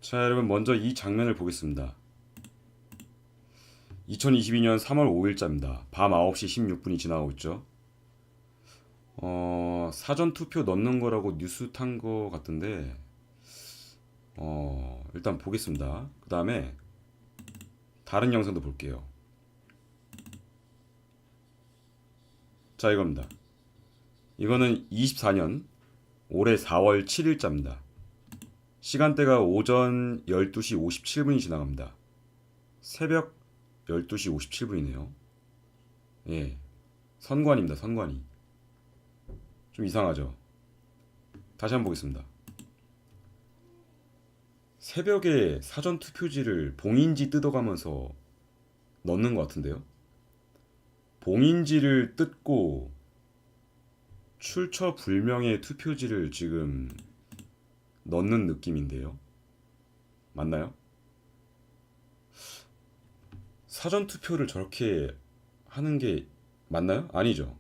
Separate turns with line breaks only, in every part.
자, 여러분 먼저 이 장면을 보겠습니다. 2022년 3월 5일자입니다. 밤 9시 16분이 지나고 있죠. 사전 투표 넣는 거라고 뉴스 탄 거 같은데, 일단 보겠습니다. 그 다음에 다른 영상도 볼게요. 자, 이겁니다. 이거는 24년 올해 4월 7일자입니다. 시간대가 오전 12시 57분이 지나갑니다. 새벽 12시 57분이네요. 예. 선관입니다. 선관위. 좀 이상하죠? 다시 한번 보겠습니다. 새벽에 사전 투표지를 봉인지 뜯어가면서 넣는 것 같은데요. 봉인지를 뜯고 출처 불명의 투표지를 지금 넣는 느낌인데요. 맞나요? 사전 투표를 저렇게 하는 게 맞나요? 아니죠.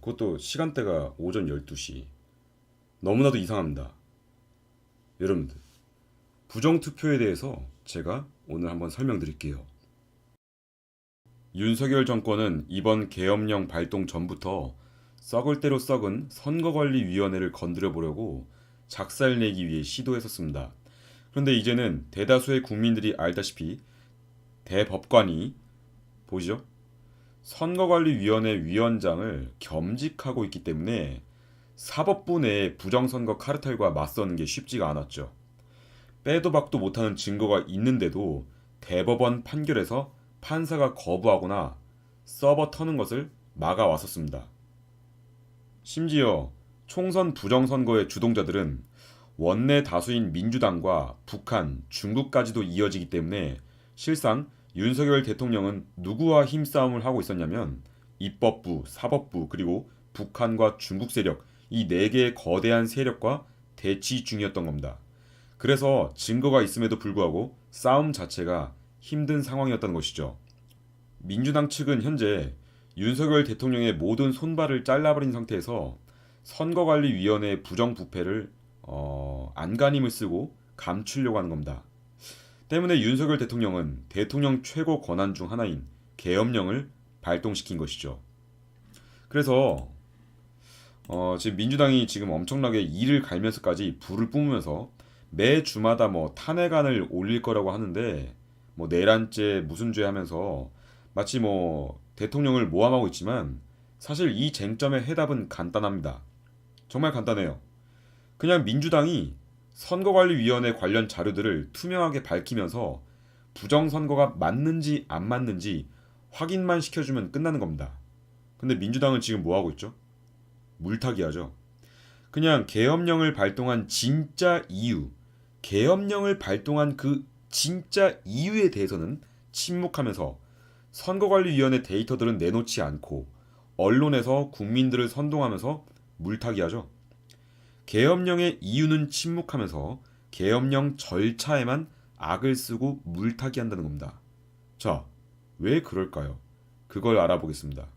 그것도 시간대가 오전 12시. 너무나도 이상합니다. 여러분들, 부정투표에 대해서 제가 오늘 한번 설명드릴게요. 윤석열 정권은 이번 계엄령 발동 전부터 썩을 대로 썩은 선거관리위원회를 건드려 보려고 작살내기 위해 시도했었습니다. 그런데 이제는 대다수의 국민들이 알다시피 대법관이 보이죠? 선거관리위원회 위원장을 겸직하고 있기 때문에 사법부 내의 부정선거 카르텔과 맞서는 게 쉽지가 않았죠. 빼도 박도 못하는 증거가 있는데도 대법원 판결에서 판사가 거부하거나 서버 터는 것을 막아왔었습니다. 심지어 총선 부정선거의 주동자들은 원내 다수인 민주당과 북한, 중국까지도 이어지기 때문에 실상 윤석열 대통령은 누구와 힘싸움을 하고 있었냐면 입법부, 사법부, 그리고 북한과 중국 세력, 이 네 개의 거대한 세력과 대치 중이었던 겁니다. 그래서 증거가 있음에도 불구하고 싸움 자체가 힘든 상황이었던 것이죠. 민주당 측은 현재 윤석열 대통령의 모든 손발을 잘라버린 상태에서 선거관리위원회의 부정부패를 안간힘을 쓰고 감추려고 하는 겁니다. 때문에 윤석열 대통령은 대통령 최고 권한 중 하나인 계엄령을 발동시킨 것이죠. 그래서 지금 민주당이 지금 엄청나게 이를 갈면서까지 불을 뿜으면서 매 주마다 뭐 탄핵안을 올릴 거라고 하는데 뭐 내란죄 무슨 죄 하면서 마치 뭐 대통령을 모함하고 있지만 사실 이 쟁점의 해답은 간단합니다. 정말 간단해요. 그냥 민주당이 선거관리위원회 관련 자료들을 투명하게 밝히면서 부정선거가 맞는지 안 맞는지 확인만 시켜주면 끝나는 겁니다. 근데 민주당은 지금 뭐 하고 있죠? 물타기 하죠. 그냥 계엄령을 발동한 진짜 이유, 계엄령을 발동한 그 진짜 이유에 대해서는 침묵하면서 선거관리위원회 데이터들은 내놓지 않고 언론에서 국민들을 선동하면서 물타기 하죠. 계엄령의 이유는 침묵하면서 계엄령 절차에만 악을 쓰고 물타기 한다는 겁니다. 자, 왜 그럴까요? 그걸 알아보겠습니다.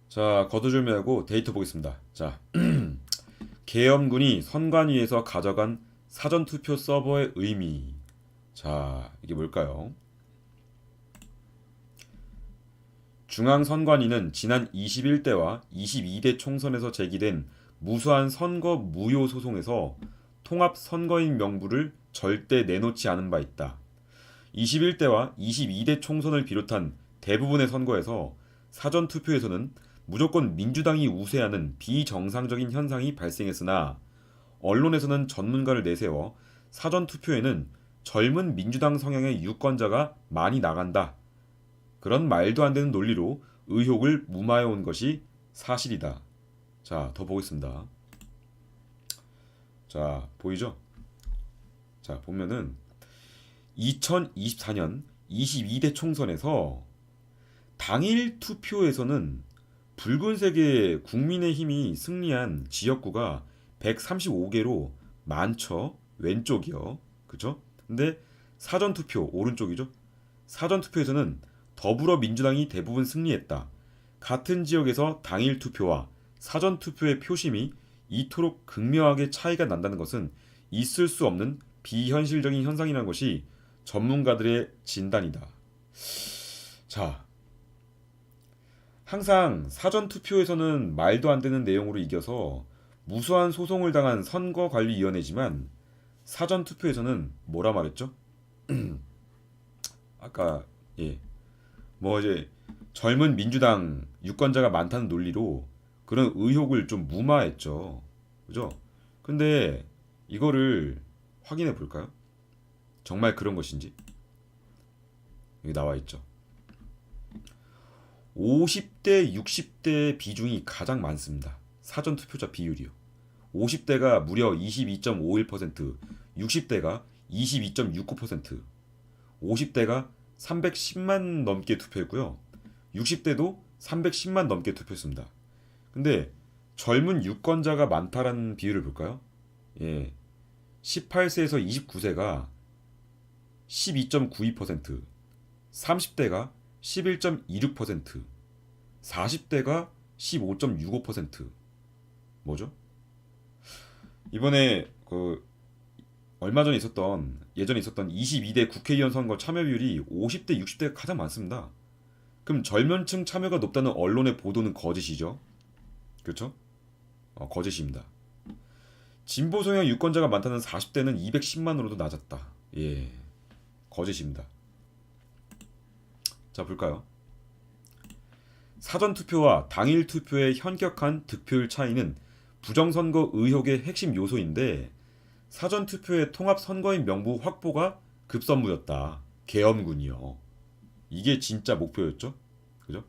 자, 거두절미 하고 데이터 보겠습니다. 자, 계엄군이 선관위에서 가져간 사전투표 서버의 의미. 자, 이게 뭘까요? 중앙선관위는 지난 21대와 22대 총선에서 제기된 무수한 선거 무효 소송에서 통합 선거인 명부를 절대 내놓지 않은 바 있다. 21대와 22대 총선을 비롯한 대부분의 선거에서 사전투표에서는 무조건 민주당이 우세하는 비정상적인 현상이 발생했으나 언론에서는 전문가를 내세워 사전투표에는 젊은 민주당 성향의 유권자가 많이 나간다. 그런 말도 안 되는 논리로 의혹을 무마해온 것이 사실이다. 자, 더 보겠습니다. 자, 보이죠? 자, 보면은 2024년 22대 총선에서 당일 투표에서는 붉은색의 국민의힘이 승리한 지역구가 135개로 많죠. 왼쪽이요. 그죠? 근데 사전투표 오른쪽이죠. 사전투표에서는 더불어민주당이 대부분 승리했다. 같은 지역에서 당일 투표와 사전투표의 표심이 이토록 극명하게 차이가 난다는 것은 있을 수 없는 비현실적인 현상이라는 것이 전문가들의 진단이다. 자, 항상 사전투표에서는 말도 안 되는 내용으로 이겨서 무수한 소송을 당한 선거관리위원회지만 사전투표에서는 뭐라 말했죠? 아까 예, 뭐 이제 젊은 민주당 유권자가 많다는 논리로 그런 의혹을 좀 무마했죠. 그죠? 근데 이거를 확인해 볼까요? 정말 그런 것인지. 여기 나와 있죠. 50대 60대 비중이 가장 많습니다. 사전 투표자 비율이요. 50대가 무려 22.51%, 60대가 22.69%, 50대가 310만 넘게 투표했고요. 60대도 310만 넘게 투표했습니다. 근데 젊은 유권자가 많다라는 비율을 볼까요? 예. 18세에서 29세가 12.92%, 30대가 11.26%, 40대가 15.65%. 뭐죠? 이번에 얼마 전에 예전에 있었던 22대 국회의원 선거 참여율이 50대 60대가 가장 많습니다. 그럼 젊은층 참여가 높다는 언론의 보도는 거짓이죠. 그렇죠? 거짓입니다. 진보 성향 유권자가 많다는 40대는 210만으로도 낮았다. 예, 거짓입니다. 자, 볼까요? 사전투표와 당일투표의 현격한 득표율 차이는 부정선거 의혹의 핵심 요소인데 사전투표의 통합선거인 명부 확보가 급선무였다. 계엄군이요. 이게 진짜 목표였죠? 그죠?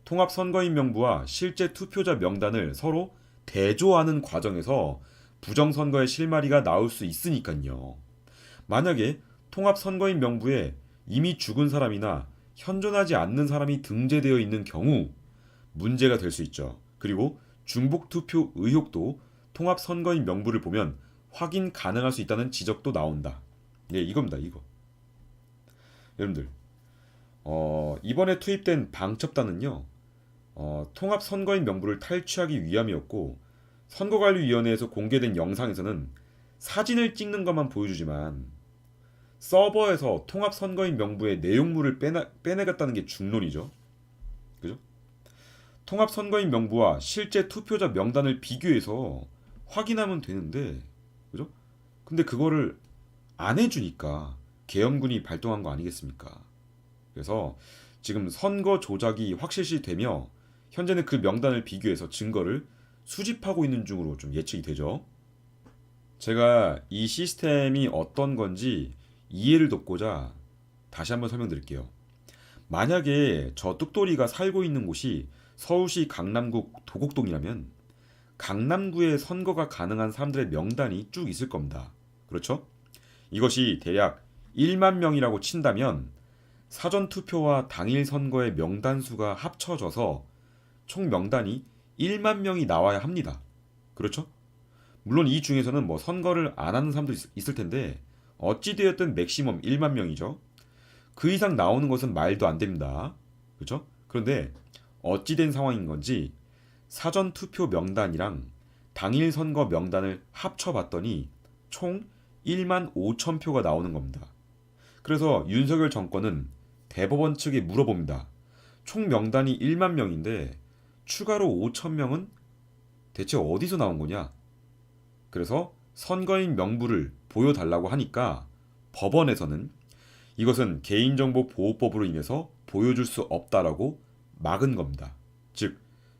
통합선거인 명부와 실제 투표자 명단을 서로 대조하는 과정에서 부정선거의 실마리가 나올 수 있으니까요. 만약에 통합선거인 명부에 이미 죽은 사람이나 현존하지 않는 사람이 등재되어 있는 경우 문제가 될 수 있죠. 그리고 중복투표 의혹도 통합선거인 명부를 보면 확인 가능할 수 있다는 지적도 나온다. 예, 이겁니다. 이거. 여러분들, 이번에 투입된 방첩단은요, 통합선거인 명부를 탈취하기 위함이었고 선거관리위원회에서 공개된 영상에서는 사진을 찍는 것만 보여주지만 서버에서 통합선거인 명부의 내용물을 빼내갔다는 게 중론이죠. 그죠? 통합선거인 명부와 실제 투표자 명단을 비교해서 확인하면 되는데, 그죠? 근데 그거를 안 해주니까 계엄군이 발동한 거 아니겠습니까? 그래서 지금 선거 조작이 확실시되며 현재는 그 명단을 비교해서 증거를 수집하고 있는 중으로 좀 예측이 되죠. 제가 이 시스템이 어떤 건지 이해를 돕고자 다시 한번 설명드릴게요. 만약에 저 뚝돌이가 살고 있는 곳이 서울시 강남구 도곡동이라면 강남구에 선거가 가능한 사람들의 명단이 쭉 있을 겁니다. 그렇죠? 이것이 대략 1만 명이라고 친다면 사전투표와 당일 선거의 명단 수가 합쳐져서 총 명단이 1만 명이 나와야 합니다. 그렇죠? 물론 이 중에서는 뭐 선거를 안 하는 사람도 있을 텐데 어찌되었든 맥시멈 1만 명이죠. 그 이상 나오는 것은 말도 안 됩니다. 그렇죠? 그런데 어찌된 상황인 건지 사전투표 명단이랑 당일 선거 명단을 합쳐봤더니 총 1만 5천 표가 나오는 겁니다. 그래서 윤석열 정권은 대법원 측에 물어봅니다. 총 명단이 1만 명인데 추가로 5천 명은 대체 어디서 나온 거냐? 그래서 선거인 명부를 보여달라고 하니까 법원에서는 이것은 개인정보보호법으로 인해서 보여줄 수 없다라고 막은 겁니다. 즉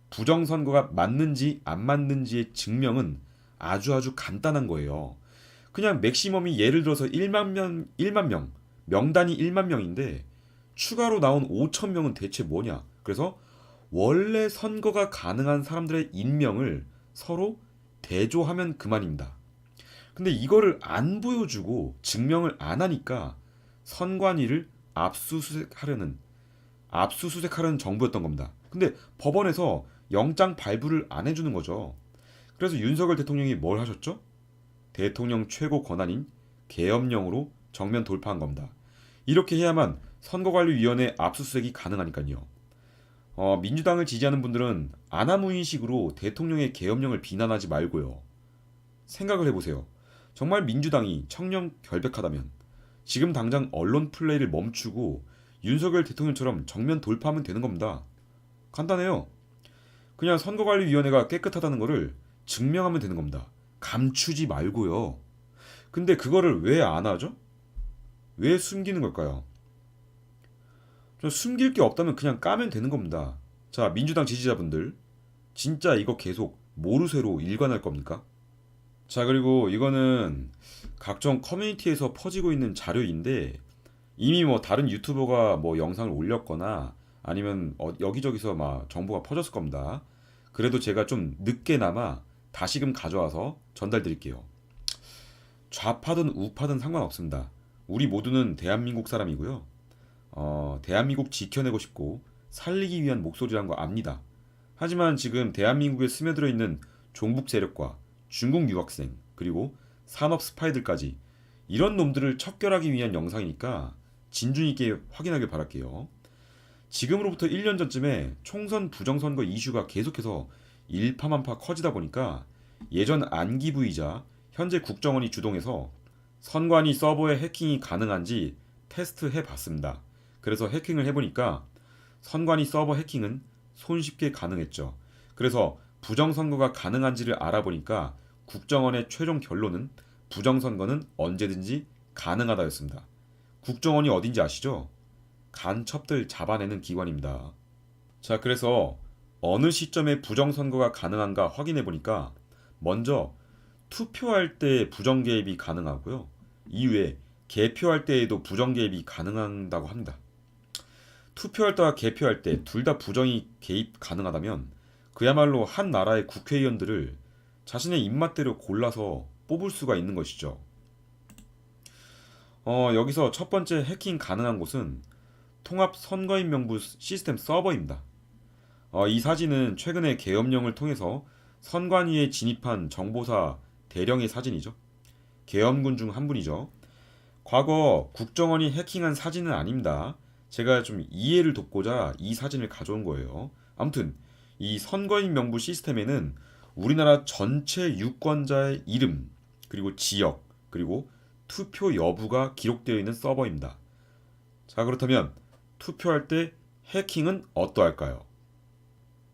부정선거가 맞는지 안 맞는지의 증명은 아주 간단한 거예요. 그냥 맥시멈이 예를 들어서 1만 명, 명단이 1만 명인데 추가로 나온 5천 명은 대체 뭐냐? 그래서 원래 선거가 가능한 사람들의 인명을 서로 대조하면 그만입니다. 근데 이거를 안 보여주고 증명을 안 하니까 선관위를 압수수색하려는 정부였던 겁니다. 근데 법원에서 영장 발부를 안 해주는 거죠. 그래서 윤석열 대통령이 뭘 하셨죠? 대통령 최고 권한인 계엄령으로 정면 돌파한 겁니다. 이렇게 해야만 선거관리위원회 압수수색이 가능하니까요. 민주당을 지지하는 분들은 아나무인식으로 대통령의 계엄령을 비난하지 말고요. 생각을 해보세요. 정말 민주당이 청렴 결백하다면 지금 당장 언론 플레이를 멈추고 윤석열 대통령처럼 정면 돌파하면 되는 겁니다. 간단해요. 그냥 선거관리위원회가 깨끗하다는 거를 증명하면 되는 겁니다. 감추지 말고요. 근데 그거를 왜 안 하죠? 왜 숨기는 걸까요? 좀 숨길 게 없다면 그냥 까면 되는 겁니다. 자, 민주당 지지자분들, 진짜 이거 계속 모르쇠로 일관할 겁니까? 자, 그리고 이거는 각종 커뮤니티에서 퍼지고 있는 자료인데 이미 뭐 다른 유튜버가 뭐 영상을 올렸거나 아니면 여기저기서 막 정보가 퍼졌을 겁니다. 그래도 제가 좀 늦게나마 다시금 가져와서 전달드릴게요. 좌파든 우파든 상관없습니다. 우리 모두는 대한민국 사람이고요. 대한민국 지켜내고 싶고 살리기 위한 목소리란 거 압니다. 하지만 지금 대한민국에 스며들어 있는 종북 세력과 중국 유학생 그리고 산업 스파이들까지 이런 놈들을 척결하기 위한 영상이니까 진중 있게 확인하길 바랄게요. 지금으로부터 1년 전쯤에 총선 부정선거 이슈가 계속해서 일파만파 커지다 보니까 예전 안기부이자 현재 국정원이 주동해서 선관위 서버에 해킹이 가능한지 테스트해 봤습니다. 그래서 해킹을 해보니까 선관위 서버 해킹은 손쉽게 가능했죠. 그래서 부정선거가 가능한지를 알아보니까 국정원의 최종 결론은 부정선거는 언제든지 가능하다였습니다. 국정원이 어딘지 아시죠? 간첩들 잡아내는 기관입니다. 자, 그래서 어느 시점에 부정선거가 가능한가 확인해 보니까 먼저 투표할 때 부정 개입이 가능하고요. 이후에 개표할 때에도 부정 개입이 가능하다고 합니다. 투표할 때와 개표할 때 둘 다 부정이 개입 가능하다면 그야말로 한 나라의 국회의원들을 자신의 입맛대로 골라서 뽑을 수가 있는 것이죠. 여기서 첫 번째 해킹 가능한 곳은 통합 선거인 명부 시스템 서버입니다. 이 사진은 최근에 계엄령을 통해서 선관위에 진입한 정보사 대령의 사진이죠. 계엄군 중 한 분이죠. 과거 국정원이 해킹한 사진은 아닙니다. 제가 좀 이해를 돕고자 이 사진을 가져온 거예요. 아무튼 이 선거인 명부 시스템에는 우리나라 전체 유권자의 이름, 그리고 지역, 그리고 투표 여부가 기록되어 있는 서버입니다. 자, 그렇다면 투표할 때 해킹은 어떠할까요?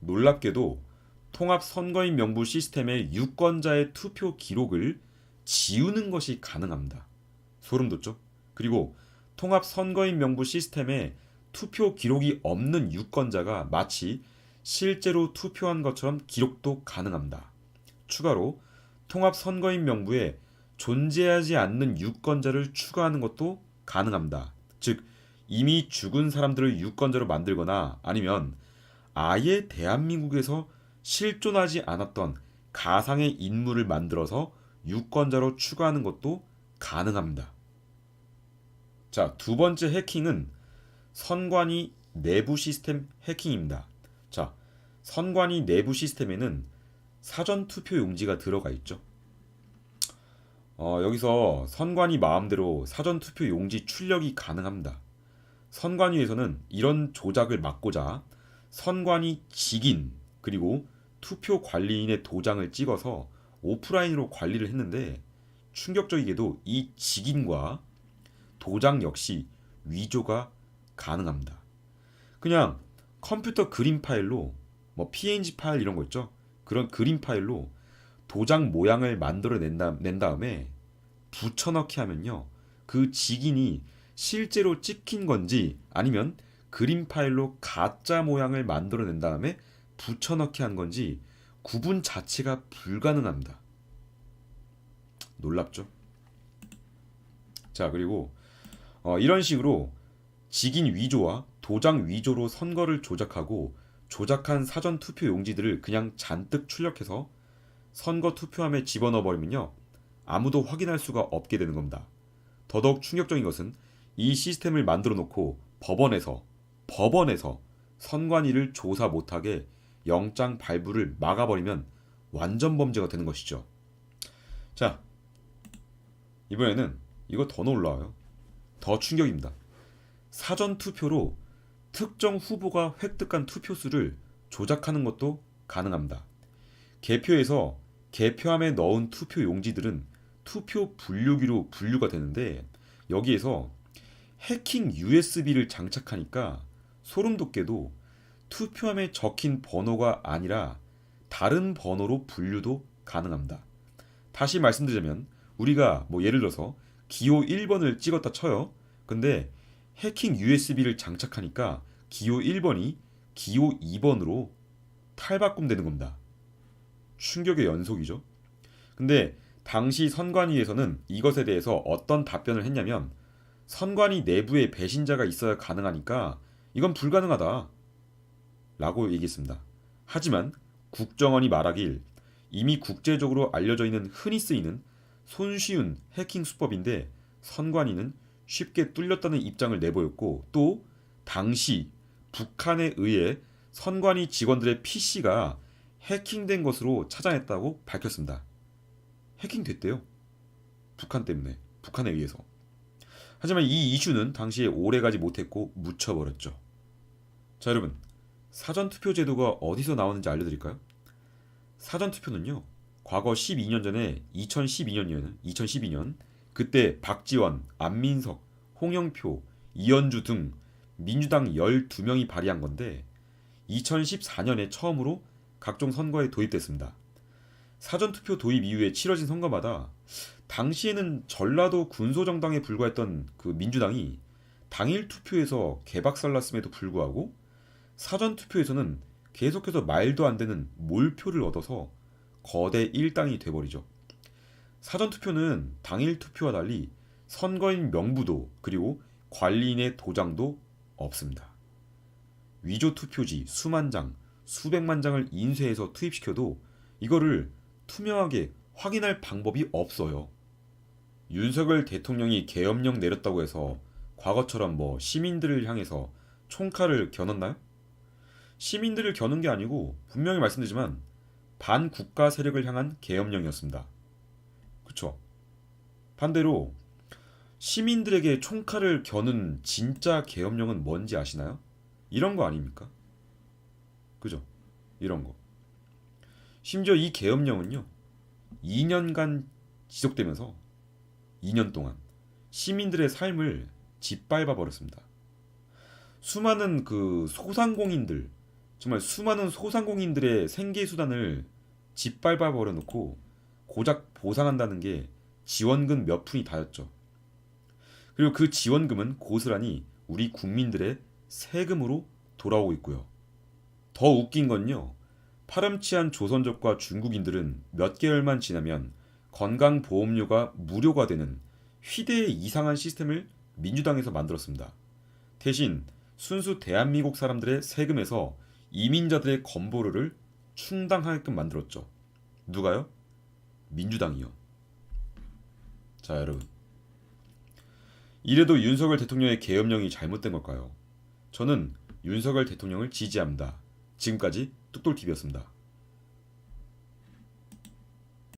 놀랍게도 통합 선거인 명부 시스템의 유권자의 투표 기록을 지우는 것이 가능합니다. 소름 돋죠? 그리고 통합 선거인 명부 시스템에 투표 기록이 없는 유권자가 마치 실제로 투표한 것처럼 기록도 가능합니다. 추가로 통합 선거인 명부에 존재하지 않는 유권자를 추가하는 것도 가능합니다. 즉, 이미 죽은 사람들을 유권자로 만들거나 아니면 아예 대한민국에서 실존하지 않았던 가상의 인물을 만들어서 유권자로 추가하는 것도 가능합니다. 자, 두 번째 해킹은 선관위 내부 시스템 해킹입니다. 자, 선관위 내부 시스템에는 사전 투표 용지가 들어가 있죠. 여기서 선관위 마음대로 사전 투표 용지 출력이 가능합니다. 선관위에서는 이런 조작을 막고자 선관위 직인 그리고 투표 관리인의 도장을 찍어서 오프라인으로 관리를 했는데 충격적이게도 이 직인과 도장 역시 위조가 가능합니다. 그냥 컴퓨터 그림 파일로 뭐 PNG 파일 이런 거 있죠? 그런 그림 파일로 도장 모양을 낸 다음에 붙여넣기 하면요. 그 직인이 실제로 찍힌 건지 아니면 그림 파일로 가짜 모양을 만들어낸 다음에 붙여넣기 한 건지 구분 자체가 불가능합니다. 놀랍죠? 자, 그리고 이런 식으로 직인 위조와 도장 위조로 선거를 조작하고 조작한 사전 투표 용지들을 그냥 잔뜩 출력해서 선거 투표함에 집어넣어 버리면요. 아무도 확인할 수가 없게 되는 겁니다. 더더욱 충격적인 것은 이 시스템을 만들어 놓고 법원에서 선관위를 조사 못하게 영장 발부를 막아버리면 완전 범죄가 되는 것이죠. 자, 이번에는 이거 더 놀라워요. 더 충격입니다. 사전 투표로 특정 후보가 획득한 투표수를 조작하는 것도 가능합니다. 개표에서 개표함에 넣은 투표 용지들은 투표 분류기로 분류가 되는데 여기에서 해킹 USB를 장착하니까 소름 돋게도 투표함에 적힌 번호가 아니라 다른 번호로 분류도 가능합니다. 다시 말씀드리자면 우리가 뭐 예를 들어서 기호 1번을 찍었다 쳐요. 근데 해킹 USB를 장착하니까 기호 1번이 기호 2번으로 탈바꿈되는 겁니다. 충격의 연속이죠. 근데 당시 선관위에서는 이것에 대해서 어떤 답변을 했냐면 선관위 내부에 배신자가 있어야 가능하니까 이건 불가능하다 라고 얘기했습니다. 하지만 국정원이 말하길 이미 국제적으로 알려져 있는 흔히 쓰이는 손쉬운 해킹 수법인데 선관위는 쉽게 뚫렸다는 입장을 내보였고 또 당시 북한에 의해 선관위 직원들의 PC가 해킹된 것으로 찾아냈다고 밝혔습니다. 해킹됐대요. 북한 때문에, 북한에 의해서. 하지만 이 이슈는 당시에 오래가지 못했고 묻혀버렸죠. 자 여러분, 사전투표 제도가 어디서 나오는지 알려드릴까요? 사전투표는요, 과거 12년 전에 2012년 그때 박지원, 안민석, 홍영표, 이현주 등 민주당 12명이 발의한 건데 2014년에 처음으로 각종 선거에 도입됐습니다. 사전투표 도입 이후에 치러진 선거마다 당시에는 전라도 군소정당에 불과했던 그 민주당이 당일 투표에서 개박살났음에도 불구하고 사전투표에서는 계속해서 말도 안 되는 몰표를 얻어서 거대 일당이 돼버리죠. 사전투표는 당일 투표와 달리 선거인 명부도 그리고 관리인의 도장도 없습니다. 위조 투표지 수만 장, 수백만 장을 인쇄해서 투입시켜도 이거를 투명하게 확인할 방법이 없어요. 윤석열 대통령이 계엄령 내렸다고 해서 과거처럼 뭐 시민들을 향해서 총칼을 겨눴나요? 시민들을 겨눈 게 아니고 분명히 말씀드리지만 반국가 세력을 향한 계엄령이었습니다. 그쵸? 반대로 시민들에게 총칼을 겨눈 진짜 계엄령은 뭔지 아시나요? 이런 거 아닙니까? 그죠? 이런 거. 심지어 이 계엄령은요 2년간 지속되면서 2년 동안 시민들의 삶을 짓밟아 버렸습니다. 수많은 그 소상공인들, 정말 수많은 소상공인들의 생계 수단을 짓밟아 버려놓고 고작 보상한다는 게 지원금 몇 푼이 다였죠. 그리고 그 지원금은 고스란히 우리 국민들의 세금으로 돌아오고 있고요. 더 웃긴 건요, 파렴치한 조선족과 중국인들은 몇 개월만 지나면 건강보험료가 무료가 되는 휘대의 이상한 시스템을 민주당에서 만들었습니다. 대신 순수 대한민국 사람들의 세금에서 이민자들의 건보료를 충당하게끔 만들었죠. 누가요? 민주당이요. 자 여러분, 이래도 윤석열 대통령의 계엄령이 잘못된 걸까요? 저는 윤석열 대통령을 지지합니다. 지금까지 뚝돌TV였습니다.